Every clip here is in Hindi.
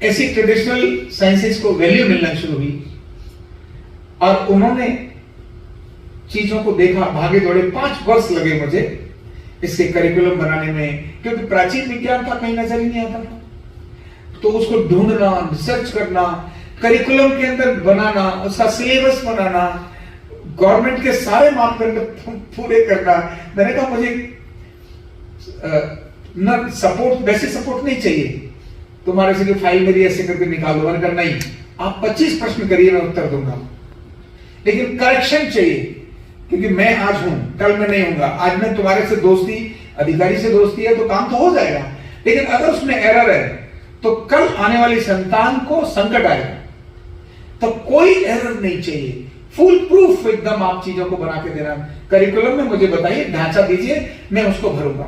ऐसी ट्रेडिशनल साइंसेस को वैल्यू मिलना शुरू हुई और उन्होंने चीजों को देखा, भागे दौड़े। 5 वर्ष लगे मुझे इसके करिकुलम बनाने में, क्योंकि प्राचीन विज्ञान था कहीं नजर ही नहीं आता था। तो उसको ढूंढना, रिसर्च करना, करिकुलम के अंदर बनाना, उसका सिलेबस बनाना, गवर्नमेंट के सारे मापदंड पूरे करना। मैंने कहा मुझे न सपोर्ट, वैसे सपोर्ट नहीं चाहिए तुम्हारे से, फाइल मेरी ऐसे करके निकाल दो। मैंने कहा नहीं, आप 25 प्रश्न करिए, मैं उत्तर दूंगा, लेकिन करेक्शन चाहिए, क्योंकि मैं आज हूं, कल मैं नहीं हूंगा। आज मैं तुम्हारे से दोस्ती, अधिकारी से दोस्ती है तो काम तो हो जाएगा, लेकिन अगर उसमें एरर है तो कल आने वाली संतान को संकट आएगा। तो कोई एरर नहीं चाहिए, फुल प्रूफ एकदम आप चीजों को बना के देना। करिकुलम में मुझे बताइए, ढांचा दीजिए, मैं उसको भरूंगा।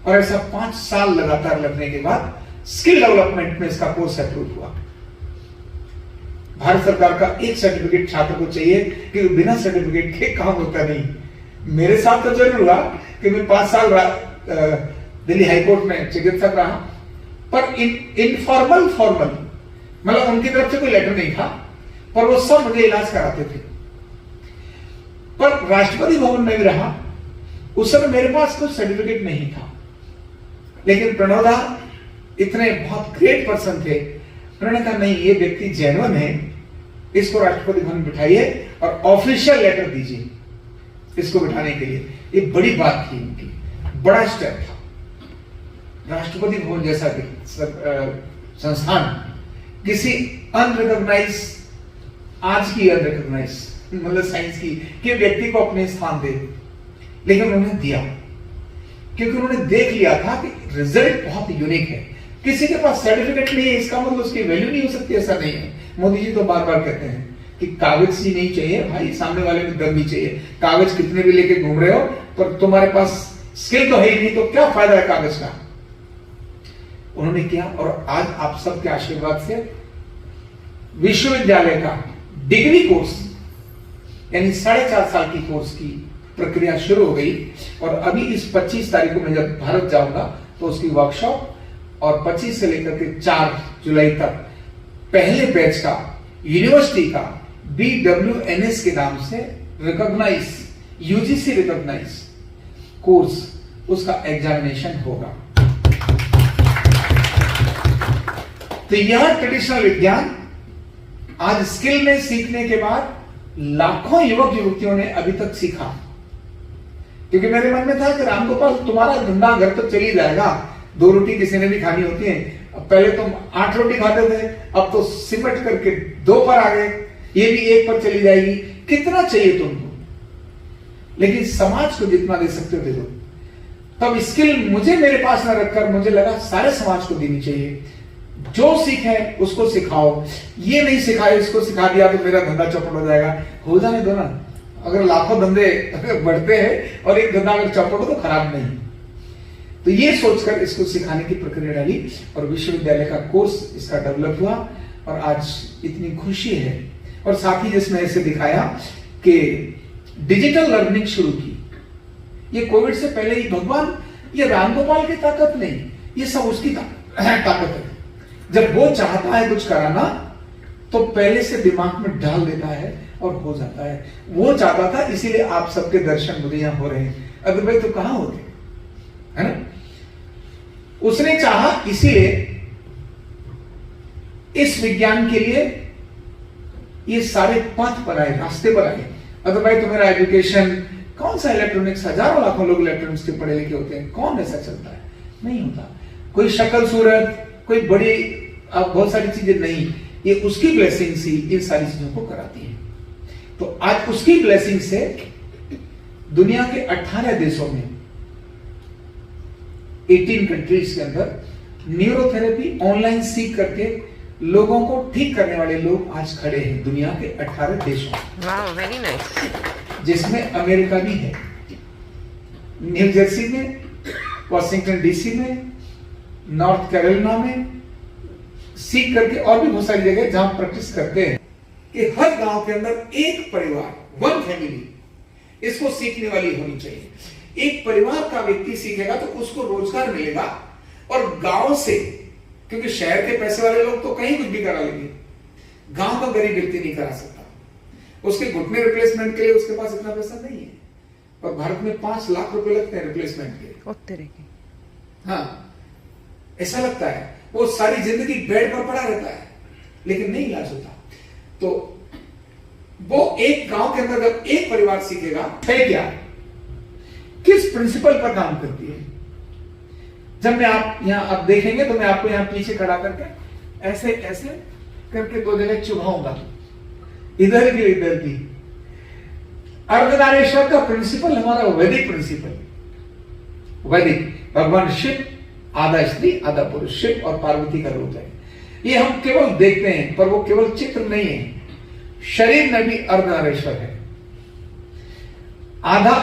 और ऐसा 5 साल लगातार लगने के बाद स्किल डेवलपमेंट में इसका कोर्स अप्रूव हुआ। भारत सरकार का एक सर्टिफिकेट छात्र को चाहिए, क्योंकि बिना सर्टिफिकेट के काम होता नहीं। मेरे साथ तो जरूर हुआ कि मैं 5 साल दिल्ली हाईकोर्ट में चिकित्सक रहा, पर इनफॉर्मल फॉर्मल, मतलब उनकी तरफ से कोई लेटर नहीं था, पर वो सब मुझे इलाज कराते थे। पर राष्ट्रपति भवन में भी रहा, उस समय मेरे पास कोई सर्टिफिकेट नहीं था, लेकिन प्रणोदा इतने बहुत ग्रेट पर्सन थे। उन्होंने कहा नहीं, ये व्यक्ति जेन्युइन है, इसको राष्ट्रपति भवन बिठाइए और ऑफिशियल लेटर दीजिए इसको बिठाने के लिए। ये बड़ी बात थी उनकी, बड़ा स्टेप था। राष्ट्रपति भवन जैसा संस्थान किसी अनरिकॉग्नाइज, आज की अनरिकॉग्नाइज मतलब साइंस की, कि व्यक्ति को अपने स्थान दे, लेकिन उन्होंने दिया, क्योंकि उन्होंने देख लिया था कि रिजल्ट बहुत यूनिक है। किसी के पास सर्टिफिकेट नहीं है इसका मतलब उसकी वैल्यू नहीं हो सकती, ऐसा नहीं है। मोदी जी तो बार बार कहते हैं कि कागज ही नहीं चाहिए भाई, सामने वाले में दम भी चाहिए। कागज कितने भी लेके घूम रहे हो, पर तुम्हारे पास स्किल तो है ही नहीं, तो क्या फायदा है कागज का। उन्होंने किया, और आज आप सबके आशीर्वाद से विश्वविद्यालय का डिग्री कोर्स, यानी 4.5 साल की कोर्स की प्रक्रिया शुरू हो गई। और अभी इस 25 तारीख को मैं जब भारत जाऊंगा तो उसकी वर्कशॉप, और 25 से लेकर के 4 जुलाई तक पहले बैच का यूनिवर्सिटी का BWNS के नाम से रिकॉग्नाइज, UGC रिकॉग्नाइज कोर्स, उसका एग्जामिनेशन होगा। तो यह ट्रेडिशनल विज्ञान आज स्किल में सीखने के बाद लाखों युवक युवतियों ने अभी तक सीखा। क्योंकि मेरे मन में था कि रामगोपाल तुम्हारा धंधा घर तक चली जाएगा, 2 रोटी किसी ने भी खानी होती है। पहले तुम 8 रोटी खाते थे, अब तो सिमट करके 2 पर आ गए, ये भी 1 पर चली जाएगी। कितना चाहिए तुमको, लेकिन समाज को जितना दे सकते हो दे दो। तब स्किल मुझे मेरे पास ना रखकर मुझे लगा सारे समाज को देनी चाहिए। जो सीखे उसको सिखाओ, ये नहीं सिखाए इसको सिखा दिया तो मेरा धंधा चौपट हो जाएगा। हो जाने दो ना, अगर लाखों धंधे बढ़ते हैं और एक धंधा अगर चौपट हो तो खराब नहीं। तो ये सोचकर इसको सिखाने की प्रक्रिया डाली और विश्वविद्यालय का कोर्स इसका डेवलप हुआ, और आज इतनी खुशी है। और साथ ही जिसमें ऐसे दिखाया कि डिजिटल लर्निंग शुरू की, ये कोविड से पहले ही। भगवान, ये रामगोपाल की ताकत नहीं, ये सब उसकी ताकत है। जब वो चाहता है कुछ कराना तो पहले से दिमाग में डाल देता है और हो जाता है। वो चाहता था, इसीलिए आप सबके दर्शन मुझे यहां हो रहे हैं, अगर भाई तो कहां होते, है ना। उसने चाहा, इसीलिए इस विज्ञान के लिए ये सारे पथ बनाए, रास्ते बनाए। अगर भाई तो मेरा एजुकेशन, कौन सा इलेक्ट्रॉनिक्स, हजारों लाखों लोग इलेक्ट्रॉनिक्स के पढ़े लिखे होते हैं, कौन ऐसा चलता है, नहीं होता। कोई शक्ल सूरत, कोई बड़ी बहुत सारी चीजें नहीं, ये उसकी ब्लेसिंग से इन सारी चीजों को कराती है। तो आज उसकी ब्लेसिंग से दुनिया के 18 देशों में, 18 कंट्रीज के अंदर न्यूरोथेरेपी ऑनलाइन सीख करके लोगों को ठीक करने वाले लोग आज खड़े हैं दुनिया के 18 देशों में। वाह, वेरी नाइस। जिसमें अमेरिका भी है, न्यू जर्सी में, वॉशिंगटन DC में, नॉर्थ कैरोलिना में सीख करके, और भी बहुत सारी जगह जहां प्रैक्टिस करते हैं कि हर गांव के अंदर एक परिवार, 1 फैमिली इसको सीखने वाली होनी चाहिए। एक परिवार का व्यक्ति सीखेगा तो उसको रोजगार मिलेगा, और गांव से क्योंकि शहर के पैसे वाले लोग तो कहीं कुछ भी करा लेंगे, गांव का गरीब व्यक्ति नहीं करा सकता। उसके घुटने रिप्लेसमेंट के लिए उसके पास इतना पैसा नहीं है। और भारत में 5 लाख रुपए लगते हैं रिप्लेसमेंट के। हाँ, ऐसा लगता है वो सारी जिंदगी बेड पर पड़ा रहता है, लेकिन नहीं इलाज होता। तो वो एक गांव के अंदर जब एक परिवार सीखेगा है क्या, किस प्रिंसिपल पर काम करती है। जब मैं आप यहां अब देखेंगे तो मैं आपको यहां पीछे खड़ा करके ऐसे ऐसे करके 2 जगह चुभाऊंगा, इधर की इधर की। अर्धनारीश्वर का प्रिंसिपल हमारा वैदिक प्रिंसिपल, वैदिक। भगवान शिव आधा स्त्री आधा पुरुष, शिव और पार्वती का रूप है। ये हम केवल देखते हैं, पर वो केवल चित्र नहीं है, शरीर में भी अर्धनारीश्वर है। आधा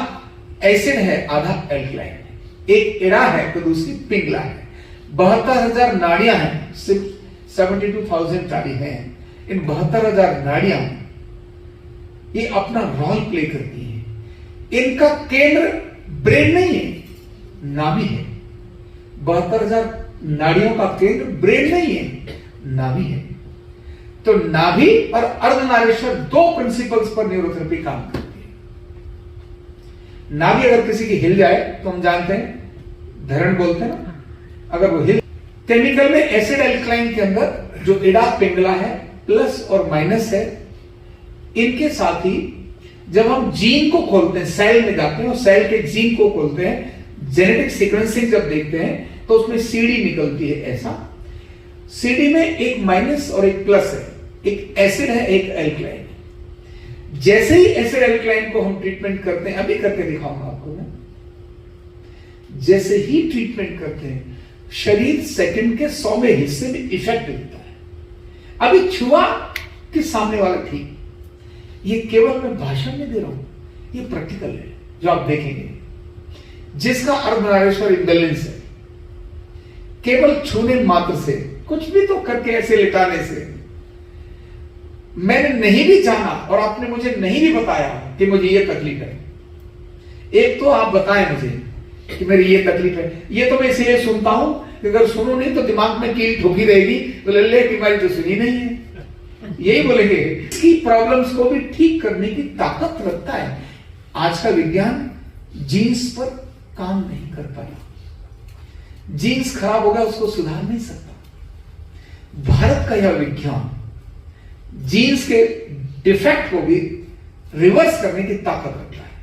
एसिड है, आधा एल्कलाइन है। एक एड़ा है तो दूसरी पिंगला है। 72,000 नाड़ियां हैं, सिर्फ 72,000 नाड़ी हैं। इन 72,000 नाड़ियां ये अपना रोल प्ले करती हैं। इनका केंद्र ब्रेन नहीं है, नाभि है। 72,000 नाड़ियों का केंद्र ब्रेन नहीं है, नाभि है। तो नाभि और अर्धनारीश्वर 2 प्रिंसिपल्स पर न्यूरोथेरेपी काम करती है। नाभि अगर किसी की हिल जाए तो हम जानते हैं, धरण बोलते हैं ना, अगर वो हिल। केमिकल में एसिड एल्कलाइन के अंदर जो एडा पिंगला है, प्लस और माइनस है। इनके साथ ही जब हम जीन को खोलते हैं, सेल में जाते हैं और सेल के जीन को खोलते हैं, जेनेटिक सीक्वेंसिंग जब देखते हैं तो उसमें सीडी निकलती है। ऐसा सीडी में एक माइनस और एक प्लस है, एक एसिड है, एक एल्कलाइन है। जैसे ही एसिड एल्कलाइन को हम ट्रीटमेंट करते हैं, अभी करके दिखाऊंगा आपको मैं, जैसे ही ट्रीटमेंट करते हैं शरीर सेकंड के 100वें हिस्से में इफेक्ट देता है। अभी छुआ कि सामने वाला ठीक। ये केवल मैं भाषण में दे रहा हूं, ये प्रैक्टिकल है जो आप देखेंगे। जिसका अर्धनारीश्वर इंबैलेंस है, केवल छूने मात्र से, कुछ भी तो करके ऐसे लिटाने से, मैंने नहीं भी जाना और आपने मुझे नहीं भी बताया कि मुझे ये तकलीफ है। एक तो आप बताएं मुझे कि मेरी ये तकलीफ है, ये तो मैं इसलिए सुनता हूं कि अगर सुनो नहीं तो दिमाग में कील ठोकी रहेगी, तो लल्ले बीमारी तो सुनी नहीं है, यही बोलेंगे। इसकी प्रॉब्लम्स को भी ठीक करने की ताकत रखता है। आज का विज्ञान जीन्स पर काम नहीं कर पाया। जीन्स खराब हो गया, उसको सुधार नहीं सकता। भारत का यह विज्ञान जीन्स के डिफेक्ट को भी रिवर्स करने की ताकत रखता है।